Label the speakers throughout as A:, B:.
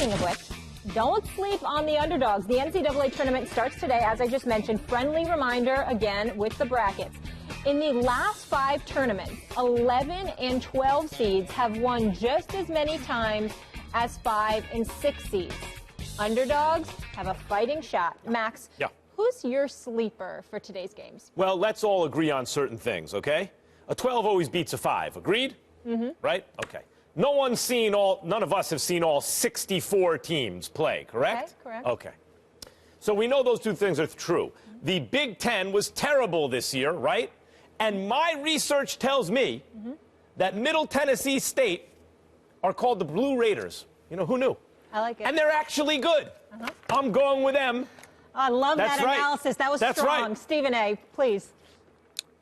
A: Speaking of which, don't sleep on the underdogs. The NCAA tournament starts today, as I just mentioned. Friendly reminder, again, with the brackets. In the last 5 tournaments, 11 and 12 seeds have won just as many times as 5 and 6 seeds. Underdogs have a fighting shot. Max,
B: yeah.
A: Who's your sleeper for today's games?
B: Well, let's all agree on certain things, okay? A 12 always beats a 5. Agreed? Mm-hmm. Right? Okay. None of us have seen all 64 teams play, correct?
A: Okay, correct.
B: Okay. So we know those two things are true. The Big Ten was terrible this year, right? And my research tells me that Middle Tennessee State are called the Blue Raiders. You know, who knew?
A: I like it.
B: And they're actually good. I'm going with them.
A: I love that analysis. That was strong.
B: Right.
A: Stephen A., please.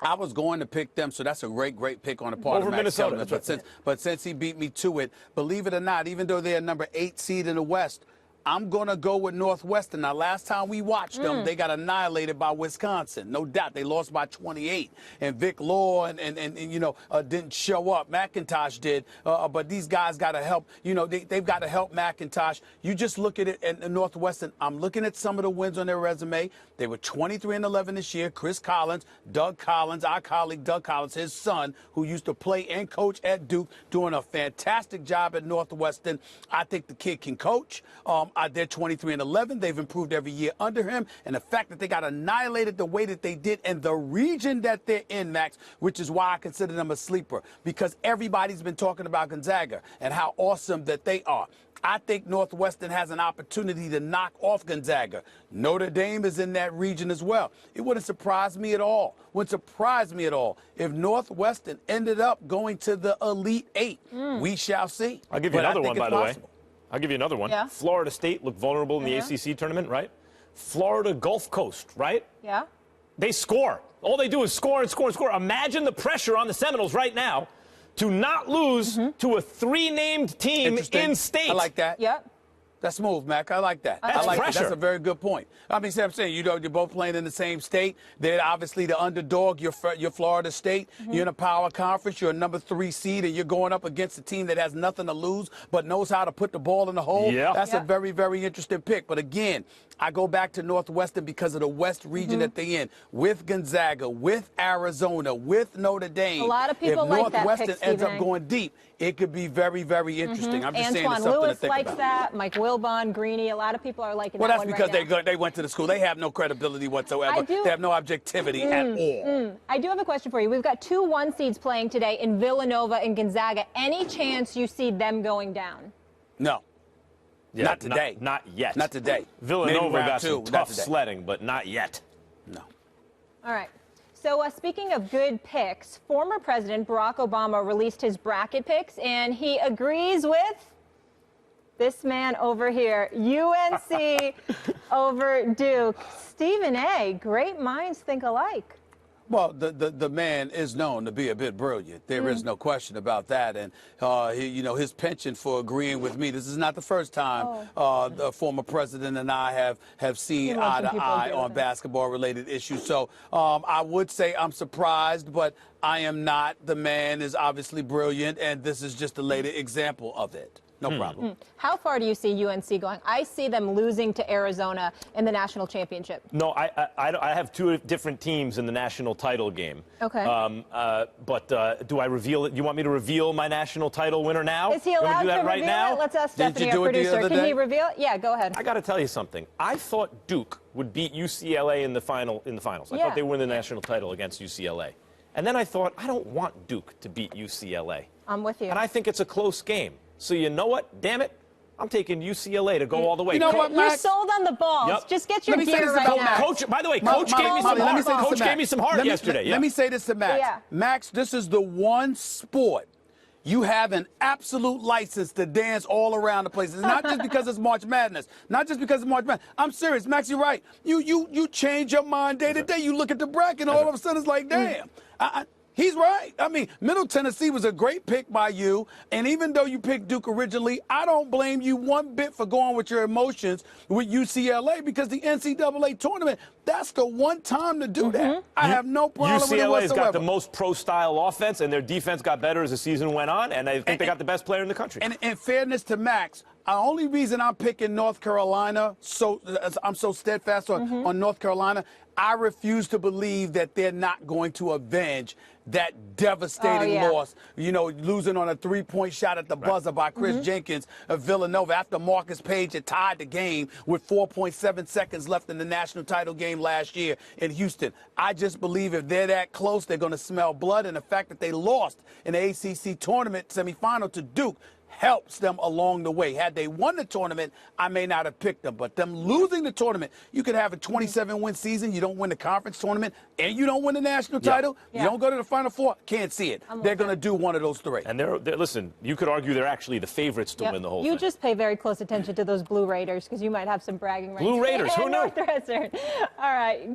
C: I was going to pick them, so that's a great pick on the part
B: Over
C: of Max
B: Minnesota.
C: Kellerman. But since he beat me to it, believe it or not, even though they're number 8 seed in the West, I'm going to go with Northwestern. Now, last time we watched them, they got annihilated by Wisconsin. No doubt. They lost by 28. And Vic Law and you know, didn't show up. McIntosh did. But these guys got to help. You know, they've got to help McIntosh. You just look at it at Northwestern. I'm looking at some of the wins on their resume. They were 23-11 this year. Chris Collins, Doug Collins, our colleague Doug Collins, his son, who used to play and coach at Duke, doing a fantastic job at Northwestern. I think the kid can coach. They're 23-11. They've improved every year under him. And the fact that they got annihilated the way that they did and the region that they're in, Max, which is why I consider them a sleeper, because everybody's been talking about Gonzaga and how awesome that they are. I think Northwestern has an opportunity to knock off Gonzaga. Notre Dame is in that region as well. It wouldn't surprise me at all. Wouldn't surprise me at all if Northwestern ended up going to the Elite 8. We shall see.
B: I'll give you another one, by the way. I'll give you another one.
A: Yeah.
B: Florida State looked vulnerable in the ACC tournament, right? Florida Gulf Coast, right?
A: Yeah.
B: They score. All they do is score and score and score. Imagine the pressure on the Seminoles right now to not lose to a 3-named team in state.
C: I like that.
A: Yep.
C: That's smooth, Mac. I like that.
B: That's
C: I like
B: pressure.
C: that. That's a very good point. I mean, see what I'm saying? You know, you're both playing in the same state. They're obviously the underdog. You're Florida State. You're in a power conference. You're a number 3 seed, and you're going up against a team that has nothing to lose but knows how to put the ball in the hole.
B: Yeah.
C: That's a very, very interesting pick. But again, I go back to Northwestern because of the West region that they're in, with Gonzaga, with Arizona, with Notre Dame.
A: A lot of people
C: if
A: like that pick,
C: Northwestern ends
A: Stephen
C: up going deep, it could be very, very interesting. I'm just saying it's
A: Antoine
C: something
A: Lewis
C: to think
A: likes
C: about.
A: that. Mike Wilbon, Greeny. A lot of people are liking
C: Well,
A: that
C: that's
A: one
C: because
A: right now.
C: they went to the school. They have no credibility whatsoever. They have no objectivity at all.
A: I do have a question for you. We've got 2 1 seeds playing today in Villanova and Gonzaga. Any chance you see them going down?
C: No.
B: Yeah,
C: Not today.
B: Not yet.
C: Not today.
B: Villanova
C: Maybe round
B: got some
C: 2,
B: tough sledding, but not yet.
C: No.
A: All right. So speaking of good picks, former President Barack Obama released his bracket picks, and he agrees with this man over here, UNC over Duke. Stephen A., great minds think alike.
C: Well, the man is known to be a bit brilliant. There is no question about that. And, you know, his penchant for agreeing with me, this is not the first time the former president and I have seen eye to eye on basketball-related issues. So I would say I'm surprised, but I am not. The man is obviously brilliant, and this is just a later example of it. No problem.
A: How far do you see UNC going? I see them losing to Arizona in the national championship.
B: No, I have 2 different teams in the national title game.
A: Okay.
B: But do I reveal it? You want me to reveal my national title winner now?
A: Is he allowed
B: to do that
A: to
B: right
A: reveal
B: now?
A: it? Let's ask
C: Didn't
A: Stephanie,
C: you do
A: our
C: it the
A: producer.
C: other
A: Can
C: day?
A: he reveal it? Yeah, go ahead.
B: I got to tell you something. I thought Duke would beat UCLA in the finals. I
A: Yeah.
B: thought they would win the national title against UCLA. And then I thought, I don't want Duke to beat UCLA.
A: I'm with you.
B: And I think it's a close game. So you know what? Damn it. I'm taking UCLA to go all the way.
C: You know what,
A: You're
C: Max?
A: sold on the balls.
B: Yep.
A: Just get your
C: Let me say
A: gear
C: this
A: right
C: about
A: now.
C: Max.
B: Coach, by the way, Coach gave me some
C: Molly, let me
B: heart.
C: say this to
B: Coach
C: Max.
B: gave me some heart yesterday.
C: Let me say this to Max.
A: Yeah.
C: Max, this is the one sport you have an absolute license to dance all around the place. It's not just because it's March Madness. Not just because it's March Madness. I'm serious, Max. You're right. You change your mind day to day. You look at the bracket, and all of a sudden it's like, damn. He's right. I mean, Middle Tennessee was a great pick by you, and even though you picked Duke originally, I don't blame you one bit for going with your emotions with UCLA, because the NCAA tournament, that's the one time to do that. I have no problem with it
B: UCLA's
C: whatsoever.
B: got the most pro-style offense, and their defense got better as the season went on, and I think they got the best player in the country.
C: And in fairness to Max, The only reason I'm picking North Carolina, I'm so steadfast on North Carolina, I refuse to believe that they're not going to avenge that devastating loss. You know, losing on a three-point shot at the buzzer by Chris Jenkins of Villanova after Marcus Page had tied the game with 4.7 seconds left in the national title game last year in Houston. I just believe if they're that close, they're going to smell blood. And the fact that they lost in the ACC tournament semifinal to Duke helps them along the way. Had they won the tournament, I may not have picked them. But them losing the tournament, you could have a 27-win season, you don't win the conference tournament, and you don't win the national title, you don't go to the Final Four, can't see it. They're going to do one of those three.
B: And listen, you could argue they're actually the favorites to win the whole thing.
A: You just pay very close attention to those Blue Raiders because you might have some bragging rights.
B: Blue Raiders, who knew?
A: Northwestern. All right.